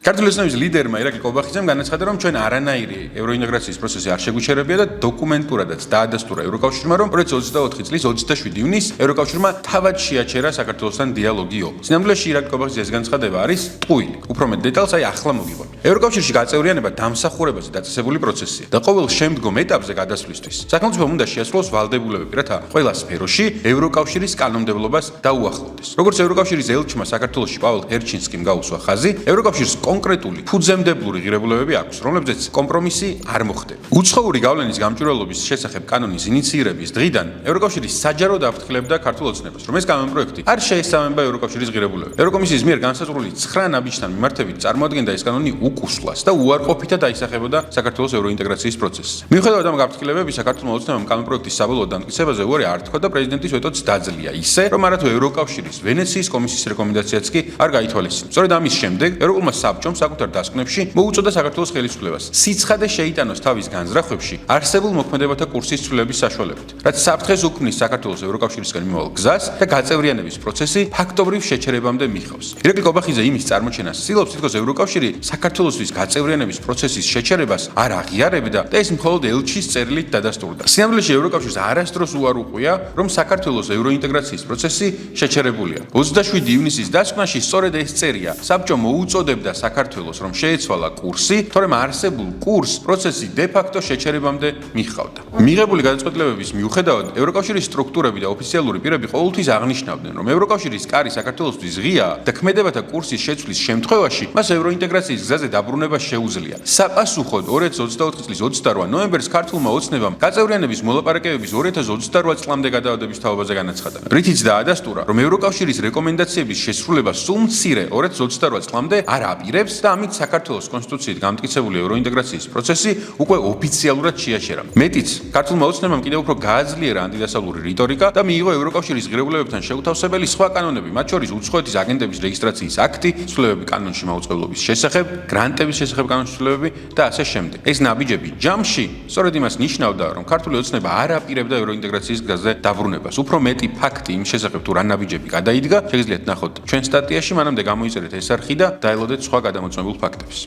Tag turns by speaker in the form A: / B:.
A: ქართული ოცნების ლიდერმა ირაკლი კობახიძემ განაცხადა, რომ ჩვენ არანაირი ევროინტეგრაციის პროცესი არ შეგვიჩერებია და დოკუმენტურადაც დაადასტურა ევროკავშირმა, რომ 2024 წლის 27 ივნისს ევროკავშირმა თავად შეაჩერა საქართველოსთან დიალოგიო. სინამდვილეში ირაკლი კობახიძის ეს განცხადება არის ტყუილი. უფრო მეტ დეტალს ახლა მოგიყვებით. ევროკავშირში გაწევრიანება დამსახურებაზე დაწესებული პროცესია და ყოველ შემდგომ ეტაპზე გადასვლისთვის სახელმწიფომ უნდა შეასრულოს ვალდებულებები, რათა ყველა სფეროში ევროკავშირის კანონმდებლობას დაუახლოვდეს. როგორც ევროკავშირის ელჩმა საქართველოში პაველ ჰერჩინსკიმ გაუსვა ხაზი, ევროკავშირს კონკრეტული ფუძემდებლური ღირებულებები აქვს, რომლებზეც კომპრომისი არ მოხდება. უცხოური გავლენის გამჭვირვალობის შესახებ კანონის ინიციირების დღიდან ევროკავშირი საჯაროდ აფრთხილებდა ქართულ ოცნებას, რომ ეს კანონპროექტი არ შეესაბამება ევროკავშირის ღირებულებებს. ევროკომისიის მიერ განსაზღვრული 9 ნაბიჯთან მიმართებით წარმოადგენდა ეს კანონი უკუსლას და უარყოფითად აისახებოდა საქართველოს ევროინტეგრაციის პროცესს. მიუხედავად ამ გაფრთხილებებისა, ქართულმა ოცნებამ კანონპროექტის საბოლოო დამტკიცებაზე უარი არ თქვა და პრეზიდენტის ვეტოც დაძლია, ისე რომ არათუ ევროკავშირის ვენეციის კომისიის რეკომენდაციაც კი არ გაითვალისწინა. სწორედ ამის შემდეგ ევროპულმა საბჭომ საკუთარ დასკვნებში მოუწოდა საქართველოს ხელისუფლებას სიცხადე შეიტანოს თავის განზრახვებში არსებულ მოქმედებათა კურსის ცვლილების საშუალებით, რაც საფრთხეს უქმნის საქართველოს ევროკავშირისგან მიმავალ გზას და გაწევრიანების პროცესი ფაქტობრივ შეჩერებამდე მიხავს. ირაკლი კობახიძე იმის წარმოჩენას ცდილობს, თითქოს ევროკავშირი საქართველოსთვის გაწევრიანების პროცესის შეჩერებას არ აღიარებდა და ეს მხოლოდ ელჩის წერილით დადასტურდა. სინამდვილეში ევროკავშირს არასდროს უარ უყვია, რომ საქართველოს ევროინტეგრაციის პროცესი შეჩერებულია. 27 ივნისის დასკვნაში სწორედ ეს წერია. საბჭომ მოუწოდებდა საქართველოს, რომ შეეცვალა კურსი, თორემ არსებულ კურსს პროცესი დე-ფაქტო შეჩერებამდე მიჰყავდა. მიღებული გადაწყვეტილებების მიუხედავად, ევროკავშირის სტრუქტურები და ოფიციალური პირები ყოველთვის აღნიშნავდნენ, რომ ევროკავშირის კარი საქართველოსთვის ღიაა და ქმედებათა კურსის შეცვლის შემთხვევაში მას ევროინტეგრაციის გზაზე დაბრუნება შეუძლია. საპასუხოდ 2024 წლის 28 ნოემბერს ქართულმა ოცნებამ გაწევრიანების მოლაპარაკებების 2028 წლამდე გადაადების თაობაზე განაცხადა. რითიც დაადასტურა, რომ ევროკავშირის რეკომენდაციების შესრულება სულ მცირე 2028 წლამდე არ აპირებს და ამით საქართველოს კონსტიტუციით გამტკიცებული ევროინტეგრაციის პროცესი უკვე ოფიციალურად შეაჩერა. მეტიც, ქართულმა ოცნებამ კიდევ უფრო გააძლიერა ანტიდასავლური რიტორიკა და მიიღო ევროკავშირის ღირებულებებთან შეუთავსებელი სხვა კანონები, მათ შორის უცხოეთის აგენტების რეგისტრაციის აქტი, ცვლილებები კანონში მაუწყებლობის შესახებ, გრანტების შესახებ კანონში ცვლილებები და ასე შემდეგ. ეს ნაბიჯები ჯამში სწორედ იმას ნიშნავდა, რომ ქართული ოცნება არ აპირებდა ევროინტეგრაციის გზაზე დაბრუნებას. უფრო მეტი ფაქტი იმ შესახებ თუ რა ნაბიჯები გადაიდგა, შეგიძლიათ ნახოთ ჩვენ სტატიაში, მანამდე გამოიწერეთ ეს არხი და დაელოდეთ სხვა გადამოწმებულ ფაქტებს.